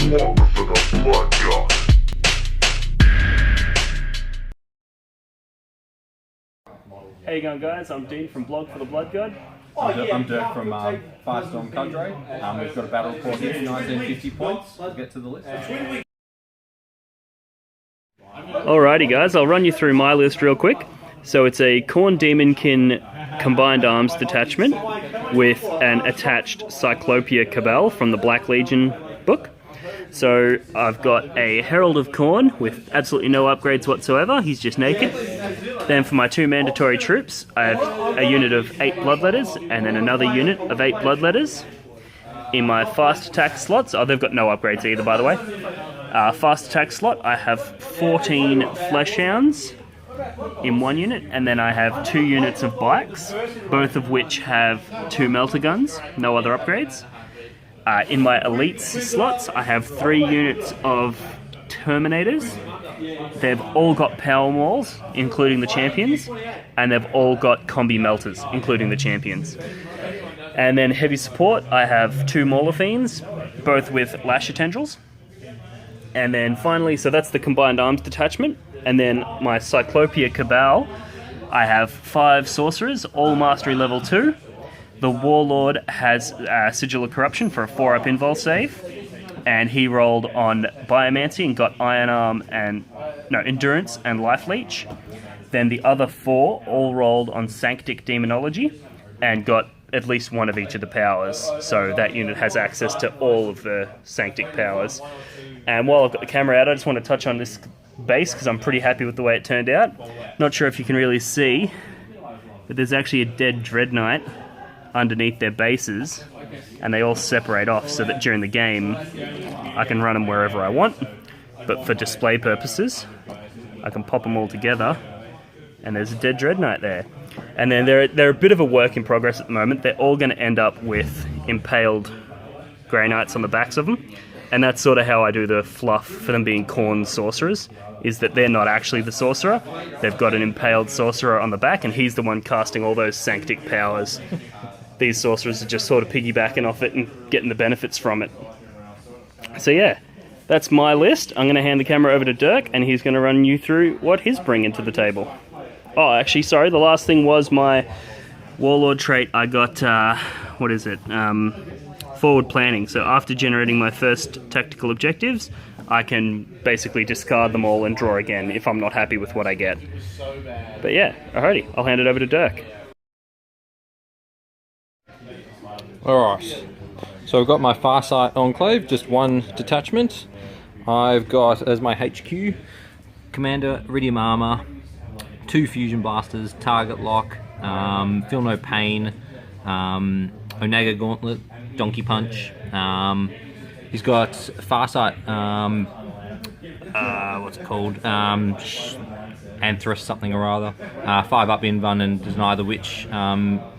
How you going, guys? I'm Dean from Blog for the Blood God. I'm Dirk from Firestorm Cadre. We've got a battle report here, 1950 points. We'll get to the list. Alrighty, guys, I'll run you through my list real quick. So it's a Khorne Daemonkin combined arms detachment with an attached Cyclopia Cabal from the Black Legion book. So I've got a Herald of Khorne with absolutely no upgrades whatsoever. He's just naked. Then for my two mandatory troops, I have a unit of 8 bloodletters and then another unit of 8 bloodletters. In my fast attack slots, they've got no upgrades either, by the way. Fast attack slot, I have 14 Fleshhounds in one unit, and then I have 2 units of bikes, both of which have 2 melter guns, no other upgrades. In my elites slots, I have 3 units of Terminators. They've all got power walls, including the champions, and they've all got combi melters, including the champions. And then heavy support, I have 2 Mauler Fiends, both with Lasher Tendrils. And then finally, so that's the combined arms detachment. And then my Cyclopia Cabal, I have 5 sorcerers, all mastery level 2. The Warlord has Sigil of Corruption for a 4-up invul save. And he rolled on Biomancy and got Iron Arm and Endurance and Life Leech. Then the other 4 all rolled on Sanctic Demonology and got at least one of each of the powers. So that unit has access to all of the Sanctic powers. And while I've got the camera out, I just want to touch on this base because I'm pretty happy with the way it turned out. Not sure if you can really see, but there's actually a dead Dread Knight underneath their bases, and they all separate off so that during the game I can run them wherever I want, but for display purposes I can pop them all together, and there's a dead Dread Knight there. And then they're a bit of a work in progress at the moment. They're all going to end up with impaled Grey Knights on the backs of them, and that's sort of how I do the fluff for them being Khorne sorcerers, is that they're not actually the sorcerer. They've got an impaled sorcerer on the back, and he's the one casting all those Sanctic powers. These sorcerers are just sort of piggybacking off it and getting the benefits from it. So yeah, that's my list. I'm going to hand the camera over to Dirk, and he's going to run you through what he's bringing to the table. Oh, actually, sorry, the last thing was my Warlord trait. I got, forward planning. So after generating my first tactical objectives, I can basically discard them all and draw again if I'm not happy with what I get. But yeah, alrighty, I'll hand it over to Dirk. Alright, so I've got my Farsight Enclave, just one detachment. I've got as my HQ, Commander, Iridium Armor, 2 Fusion Blasters, Target Lock, Feel No Pain, Onaga Gauntlet, Donkey Punch. He's got Farsight, what's it called? Anthrus something or other. 5-up Invuln and Deny the Witch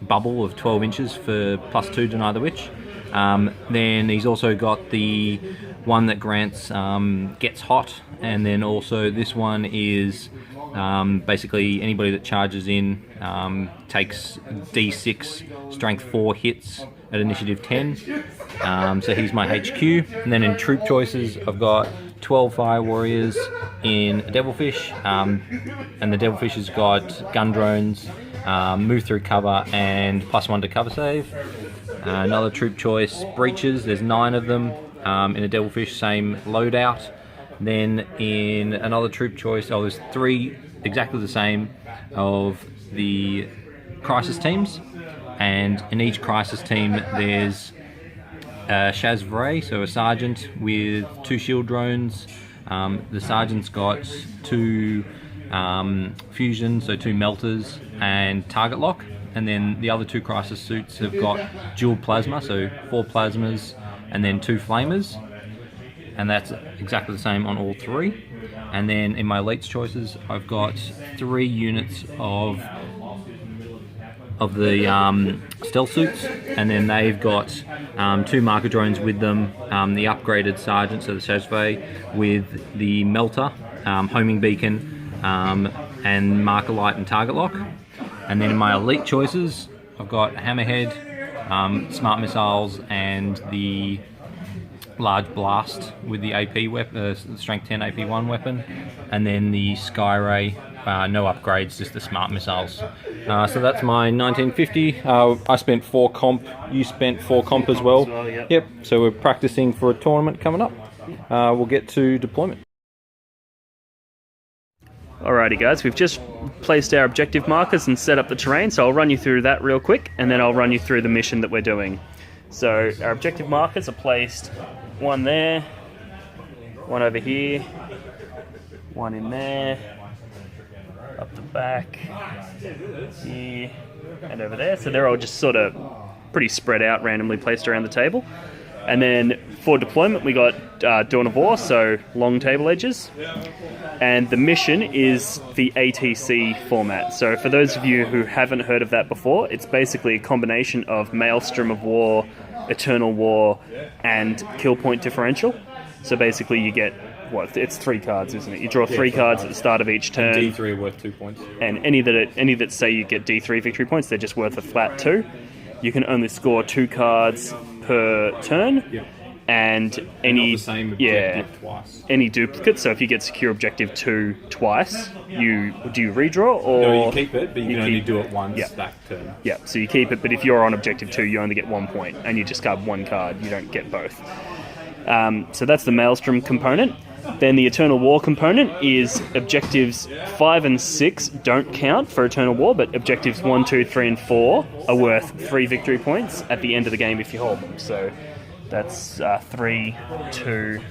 bubble of 12 inches for +2 Deny the Witch. Then he's also got the one that grants Gets Hot, and then also this one is basically anybody that charges in takes D6 strength 4 hits at initiative 10. So he's my HQ. And then in troop choices, I've got 12 Fire Warriors in a Devilfish, and the Devilfish has got gun drones, move through cover, and +1 to cover save. Another troop choice, Breaches, there's 9 of them in a Devilfish, same loadout. Then in another troop choice, there's 3 exactly the same of the Crisis teams, and in each Crisis team there's Shaz Vray, so a sergeant with 2 shield drones. The sergeant's got 2 fusion, so 2 melters and target lock, and then the other 2 Crisis suits have got dual plasma, so 4 plasmas and then 2 flamers, and that's exactly the same on all 3. And then in my elites choices, I've got 3 units of the stealth suits, and then they've got 2 marker drones with them, the upgraded sergeant, so the Shazve, with the melter, homing beacon, and marker light and target lock. And then in my elite choices, I've got Hammerhead, smart missiles, and the large blast with the AP weapon, strength 10 AP1 weapon, and then the Skyray. No upgrades, just the smart missiles. So that's my 1950. I spent 4 comp. You spent 4 comp as well. Yep. So we're practicing for a tournament coming up. We'll get to deployment. Alrighty guys, we've just placed our objective markers and set up the terrain, so I'll run you through that real quick, and then I'll run you through the mission that we're doing. So our objective markers are placed, one there, one over here, one in there, up the back, here, and over there. So they're all just sort of pretty spread out, randomly placed around the table. And then for deployment, we got Dawn of War, so long table edges. And the mission is the ATC format. So for those of you who haven't heard of that before, it's basically a combination of Maelstrom of War, Eternal War, and Kill Point Differential. So basically you get, it's 3 cards, isn't it? You draw 3 cards at the start of each turn. And D3 are worth 2 points. And any that say you get D3 victory points, they're just worth a flat 2. You can only score 2 cards per turn, and any twice. Any duplicates. So if you get secure objective 2 twice, do you redraw, or no, you keep it, but you can only do it once that turn. Yeah, so you keep it, but if you're on objective 2, you only get 1 point, and you discard 1 card. You don't get both. So that's the Maelstrom component. Then the Eternal War component is objectives 5 and 6 don't count for Eternal War, but objectives 1, 2, 3, and 4 are worth 3 victory points at the end of the game if you hold them. So that's 3, 2,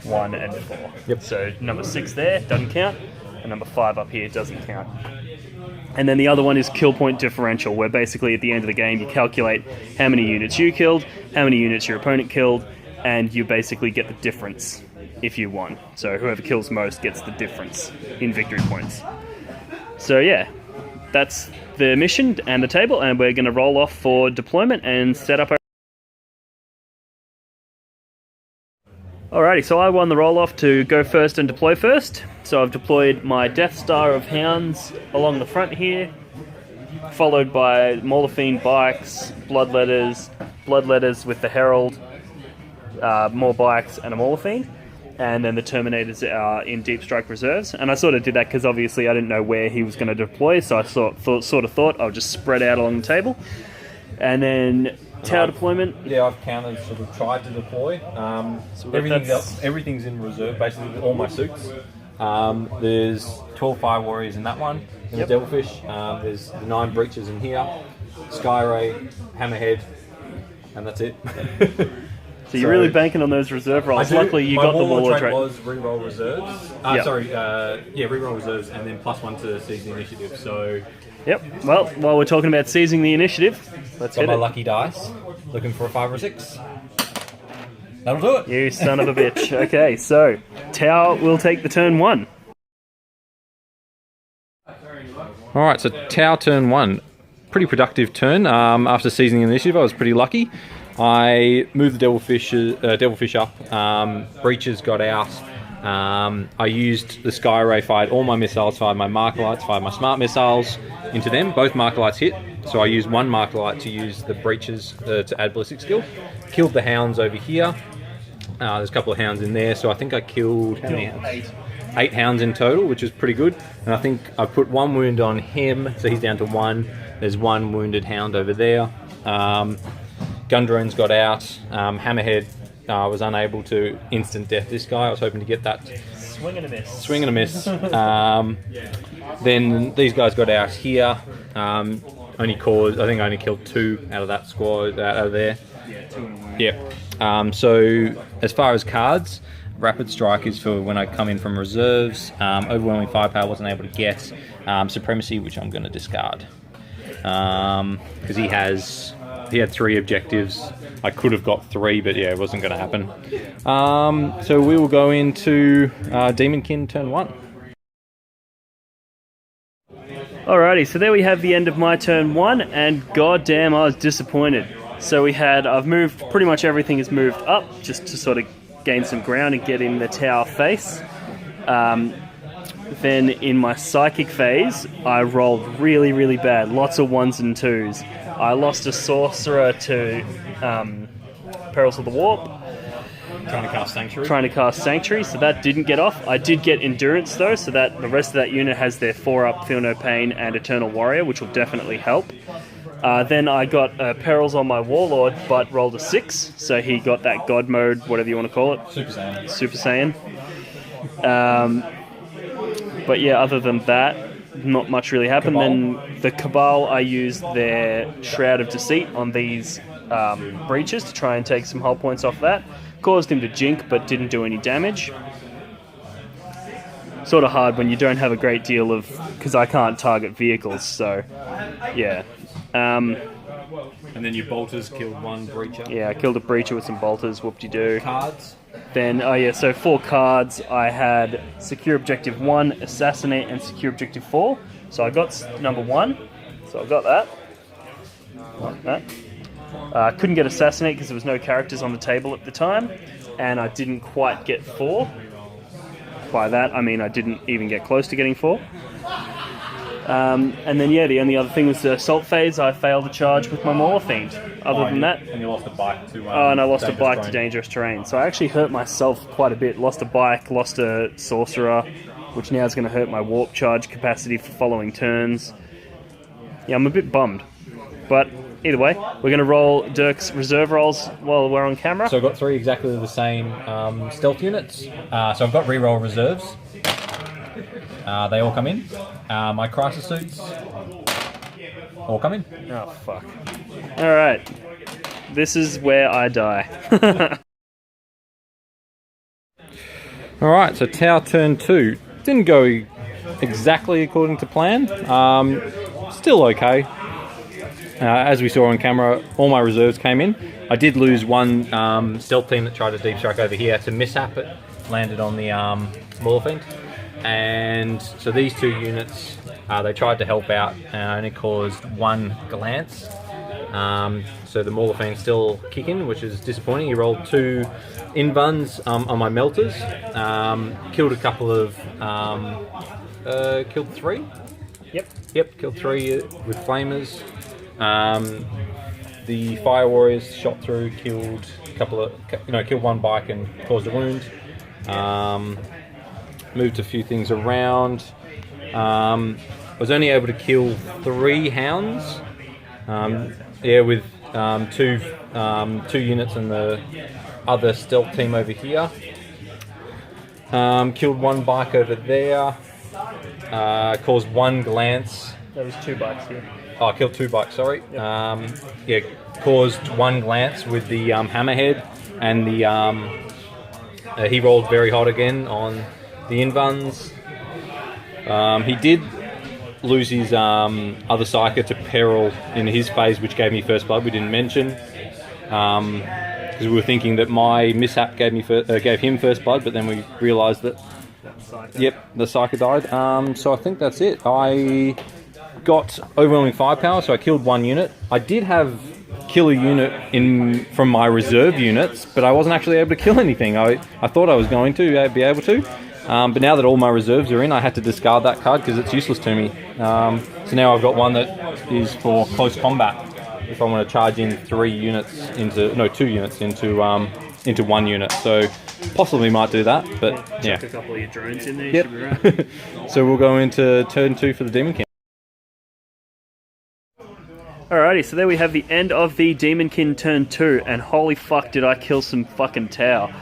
1, and 4. Yep. So number 6 there doesn't count, and number 5 up here doesn't count. And then the other one is Kill Point Differential, where basically at the end of the game you calculate how many units you killed, how many units your opponent killed, and you basically get the difference if you won. So whoever kills most gets the difference in victory points. So yeah, that's the mission and the table, and we're going to roll off for deployment and set up our... Alrighty, so I won the roll-off to go first and deploy first. So I've deployed my Death Star of Hounds along the front here, followed by Maulafine bikes, Bloodletters with the Herald, more bikes, and a Maulafine. And then the Terminators are in Deep Strike reserves. And I sort of did that because obviously I didn't know where he was going to deploy, so I sort of thought I'll just spread out along the table. And then tower deployment. Yeah, I've counted, sort of tried to deploy. So everything's in reserve, basically all my suits. There's 12 Fire Warriors in that one, in the Devilfish. There's the 9 Breaches in here, Skyray, Hammerhead, and that's it. So you're really banking on those reserve rolls. Luckily, you got the Warlord trait. My was reroll reserves. Reroll reserves, and then +1 to seize the initiative. So, yep. Well, while we're talking about seizing the initiative, let's hit my it. lucky dice. Looking for a 5 or 6. That'll do it. You son of a bitch. Okay, so Tau will take the turn 1. All right, so Tau turn 1. Pretty productive turn. After seizing the initiative, I was pretty lucky. I moved the Devilfish up, Breaches got out, I used the Skyray, fired all my missiles, fired my Marker Lights, fired my Smart Missiles into them. Both Marker Lights hit, so I used one Marker Light to use the Breaches to add Ballistic Skill. Killed the Hounds over here. There's a couple of Hounds in there, so I think I killed, how many Hounds? 8 Hounds in total, which is pretty good. And I think I put 1 wound on him, so he's down to 1. There's 1 wounded Hound over there. Gundrones got out. Hammerhead was unable to instant death this guy. I was hoping to get that. Swing and a miss. Swing and a miss. Then these guys got out here. I think I only killed 2 out of that squad out of there. Yeah, 2 in a wound. Yeah. So as far as cards, Rapid Strike is for when I come in from reserves. Overwhelming Firepower wasn't able to get. Supremacy, which I'm going to discard. Because he had 3 objectives. I could have got 3, but yeah, it wasn't going to happen. So we will go into Daemonkin turn 1. Alrighty, so there we have the end of my turn 1, and goddamn, I was disappointed. So I've moved, pretty much everything is moved up, just to sort of gain some ground and get in the tower face. Then in my Psychic phase, I rolled really, really bad, lots of 1s and 2s. I lost a Sorcerer to Perils of the Warp. Trying to cast Sanctuary. Trying to cast Sanctuary, so that didn't get off. I did get Endurance though, so that the rest of that unit has their 4-up Feel No Pain and Eternal Warrior, which will definitely help. Then I got Perils on my Warlord, but rolled a 6, so he got that God mode, whatever you want to call it. Super Saiyan. Super Saiyan. But yeah, other than that, not much really happened. Cabal. Then the Cabal, I used their Shroud of Deceit on these breaches to try and take some hull points off that. Caused him to jink, but didn't do any damage. Sort of hard when you don't have a great deal of... because I can't target vehicles, so yeah. And then your bolters killed one breacher. Yeah, I killed a breacher with some bolters, whoop-de-doo. Cards. Then, oh yeah, so 4 cards. I had Secure Objective 1, Assassinate, and Secure Objective 4. So I got number 1. So I got that. Like that. Couldn't get Assassinate because there was no characters on the table at the time. And I didn't quite get 4. By that, I mean I didn't even get close to getting 4. And then, yeah, the only other thing was the Assault Phase. I failed to charge with my Mauler Fiend. Other than that... And you lost a bike to... and I lost a bike to Dangerous Terrain. So I actually hurt myself quite a bit. Lost a bike, lost a Sorcerer, which now is going to hurt my Warp Charge capacity for following turns. Yeah, I'm a bit bummed. But either way, we're going to roll Dirk's reserve rolls while we're on camera. So I've got 3 exactly the same stealth units. So I've got reroll reserves. They all come in. My crisis suits all come in. Oh, fuck. Alright. This is where I die. Alright, so Tau turn 2. Didn't go exactly according to plan. Still okay. As we saw on camera, all my reserves came in. I did lose one stealth team that tried to deep strike over here. It's a mishap. It landed on the Mauler Fiend. And so these 2 units, they tried to help out and only caused 1 glance. So the Mauler Fiend's still kicking, which is disappointing. He rolled 2 invuns on my melters. Killed a couple of... killed 3? Yep, killed 3 with flamers. The Fire Warriors shot through, killed a couple of... killed 1 bike and caused a wound. Moved a few things around. I was only able to kill 3 hounds. With 2 units and the other stealth team over here. Killed 1 bike over there. Caused 1 glance. There was 2 bikes here. Oh, I killed 2 bikes, sorry. Yep. Caused 1 glance with the hammerhead, and the he rolled very hot again on the invuns. He did lose his other Psyker to Peril in his phase, which gave me first blood. We didn't mention because we were thinking that my mishap gave him first blood, but then we realised that the Psyker died. So I think that's it. I got overwhelming firepower, so I killed 1 unit. I did have kill a unit from my reserve units, but I wasn't actually able to kill anything. I thought I was going to be able to. But now that all my reserves are in, I had to discard that card because it's useless to me. So now I've got one that is for close combat. If I want to charge in 2 units into 1 unit. So possibly might do that, but yeah. Chuck a couple of your drones in there, you Yep. should be right. So we'll go into turn 2 for the Daemonkin. Alrighty, so there we have the end of the Daemonkin turn 2, and holy fuck did I kill some fucking Tau.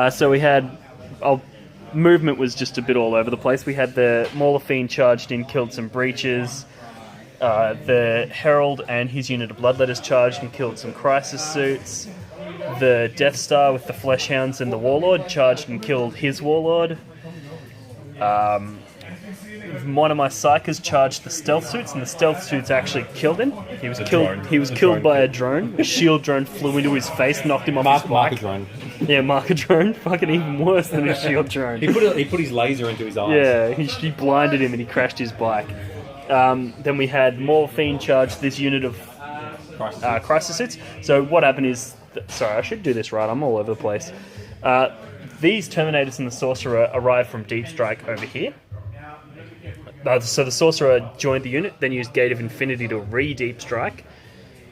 So we had... movement was just a bit all over the place. We had the Mauler Fiend charged in, killed some breaches. The Herald and his unit of Bloodletters charged and killed some Crisis Suits. The Death Star with the Fleshhounds and the Warlord charged and killed his Warlord. One of my Psychers charged the Stealth Suits, and the Stealth Suits actually killed him. He was killed by a drone. A shield drone flew into his face, knocked him off his bike. Marker drone. Yeah, marker drone. Fucking even worse than a shield drone. He put his laser into his eyes. Yeah, he blinded him and he crashed his bike. Then we had Mauler Fiend charge this unit of Crisis Suits. So what happened is... sorry, I should do this right. I'm all over the place. These Terminators and the Sorcerer arrived from Deep Strike over here. So the Sorcerer joined the unit, then used Gate of Infinity to re-Deep Strike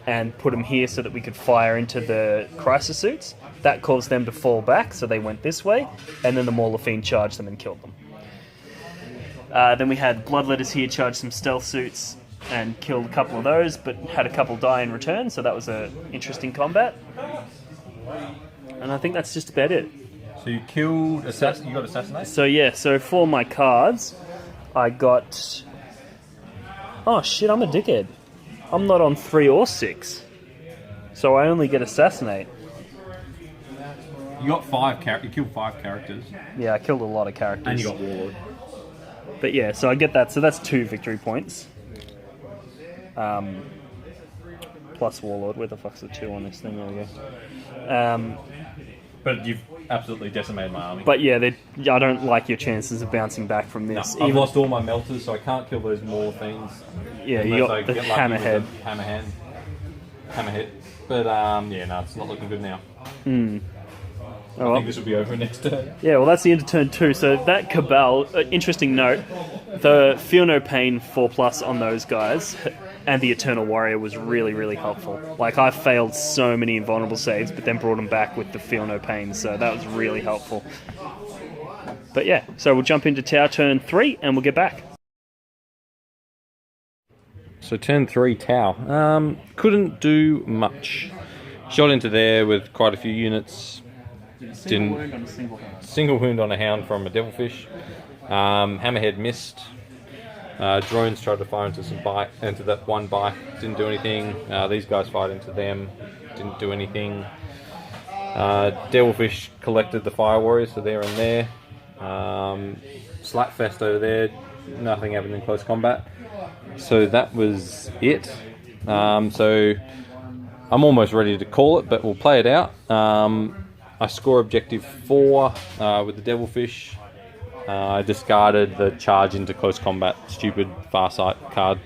and put him here so that we could fire into the Crisis Suits. that caused them to fall back, so they went this way, and then the Mauler Fiend charged them and killed them. Then we had Bloodletters here charge some stealth suits and killed a couple of those, but had a couple die in return, so that was an interesting combat. And I think that's just about it. So you killed you got Assassinate? So yeah, so for my cards, I got... Oh shit, I'm a dickhead. I'm not on 3 or 6. So I only get Assassinate. You got 5 characters. You killed 5 characters. Yeah, I killed a lot of characters. And you got Warlord. But yeah, so I get that. So that's 2 victory points. Plus Warlord. Where the fuck's the 2 on this thing? There we go. But you've absolutely decimated my army. But yeah, I don't like your chances of bouncing back from this. No, I've lost all my melters, so I can't kill those more things. Yeah, you got the Hammerhead. Hammerhead. But yeah, no, it's not looking good now. Oh, I think this will be over next turn. Yeah, well, that's the end of turn 2. So that Cabal, interesting note, the Feel No Pain 4+ on those guys and the Eternal Warrior was really, really helpful. Like, I failed so many invulnerable saves, but then brought them back with the Feel No Pain, so that was really helpful. But yeah, so we'll jump into Tau turn 3 and we'll get back. So turn 3 Tau. Couldn't do much. Shot into there with quite a few units. Single wound on a single hound. Single wound on a hound from a Devilfish. Hammerhead missed. Drones tried to fire into that one bike. Didn't do anything. These guys fired into them. Didn't do anything. Devilfish collected the Fire Warriors, so they're in there. Slapfest over there. Nothing happened in close combat. So that was it. So I'm almost ready to call it, but we'll play it out. I score objective 4 with the Devilfish. I discarded the charge into close combat, stupid Farsight card.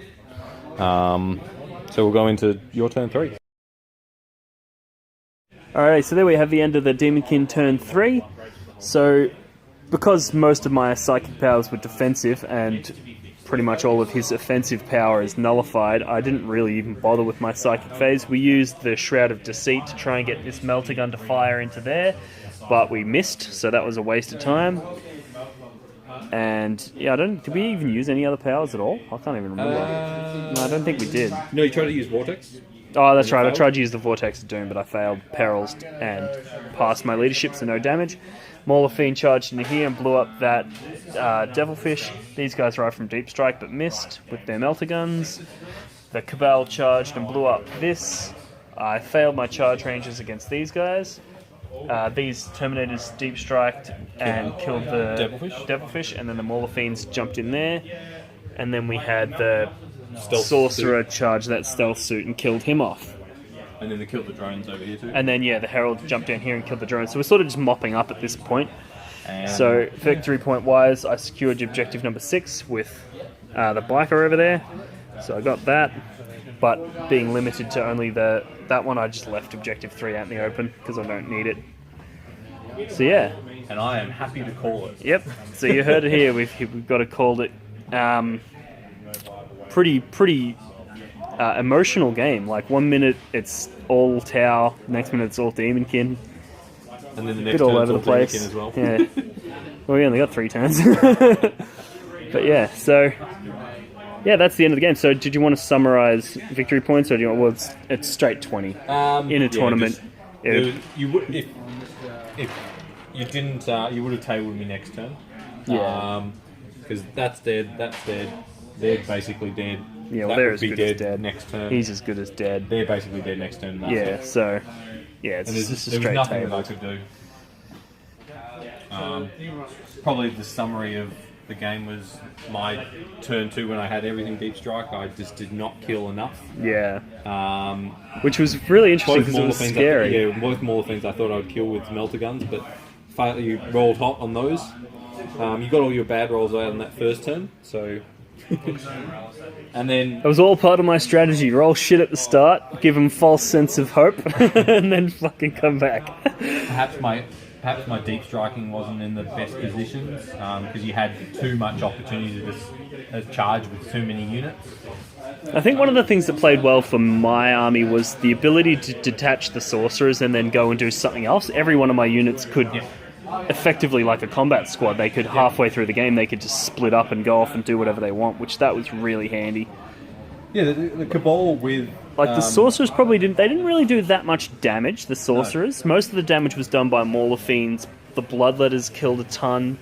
So we'll go into your turn 3. Alright, so there we have the end of the Daemonkin turn 3. So, because most of my psychic powers were defensive and pretty much all of his offensive power is nullified, I didn't really even bother with my psychic phase. We used the Shroud of Deceit to try and get this melter gun to fire into there, but we missed, so that was a waste of time. And yeah, did we even use any other powers at all? I can't even remember. No, I don't think we did. No, you tried to use Vortex? Oh, that's right. I tried to use the Vortex of Doom, but I failed, perils, and passed my leadership, so no damage. Mauler Fiend charged into here and blew up that Devilfish. These guys arrived from Deep Strike but missed with their melter guns. The Cabal charged and blew up this. I failed my charge ranges against these guys. These Terminators Deep Striked and killed the Devilfish, and then the Mauler Fiends jumped in there. And then we had the Sorcerer charge that stealth suit and killed him off. And then they killed the drones over here too. And then, yeah, the Herald jumped down here and killed the drones. So we're sort of just mopping up at this point. And so, victory point-wise, I secured objective number 6 with the biker over there. So I got that. But being limited to only that one, I just left objective 3 out in the open because I don't need it. So, yeah. And I am happy to call it. Yep. So you heard it here. We've got to call it. Pretty emotional game. Like 1 minute it's all Tau, next minute it's all Daemonkin. And then the next bit all over the place as well. Yeah. Well, we only got 3 turns. But yeah, so yeah, that's the end of the game. So did you want to summarize victory points, or do you want? Well, it's straight 20 in a tournament. You would if you didn't. You would have tabled me next turn. Yeah. Because that's dead. That's dead. They're basically dead. Yeah, well, they're as good as dead. Next turn. He's as good as dead. They're basically dead next turn. Yeah, it. So yeah, it's just a straight nothing table. that I could do. Probably the summary of the game was my turn 2 when I had everything deep strike. I just did not kill enough. Yeah. Which was really interesting because it was scary. Both Mauler Fiends I thought I would kill with melter guns, but you rolled hot on those. You got all your bad rolls out on that first turn, so. And then it was all part of my strategy. Roll shit at the start, give them false sense of hope, and then fucking come back. Perhaps my perhaps my deep striking wasn't in the best positions because you had too much opportunity to just charge with too many units. I think one of the things that played well for my army was the ability to detach the sorcerers and then go and do something else. Every one of my units could, effectively like a combat squad, they could halfway through the game, they could just split up and go off and do whatever they want, which that was really handy. Yeah, the Cabal with... Like, the sorcerers probably didn't really do that much damage, the sorcerers. No. Most of the damage was done by Mauler Fiends. The Bloodletters killed a ton.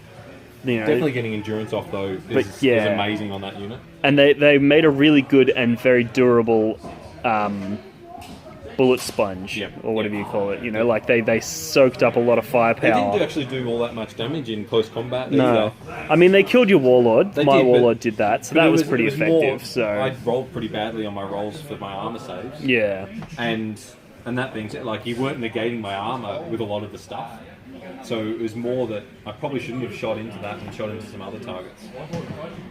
You know, definitely getting endurance off, though, is amazing on that unit. And they made a really good and very durable bullet sponge, or whatever you call it. You know, like, they soaked up a lot of firepower. They didn't actually do all that much damage in close combat. No. I mean, they killed your Warlord. My Warlord did that, so that was pretty effective. I rolled pretty badly on my rolls for my armor saves. Yeah. And that being said, like, you weren't negating my armor with a lot of the stuff. So it was more that I probably shouldn't have shot into that and shot into some other targets.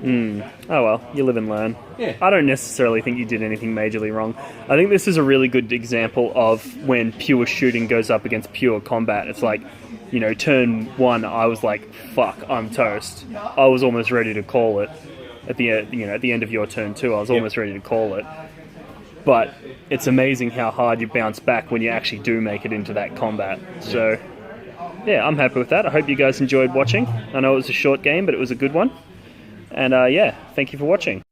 Oh well, you live and learn. Yeah. I don't necessarily think you did anything majorly wrong. I think this is a really good example of when pure shooting goes up against pure combat. It's like, you know, turn one, I was like, fuck, I'm toast. I was almost ready to call it. At the end of your turn two, I was almost ready to call it. But it's amazing how hard you bounce back when you actually do make it into that combat. So, yeah, I'm happy with that. I hope you guys enjoyed watching. I know it was a short game, but it was a good one. And yeah, thank you for watching.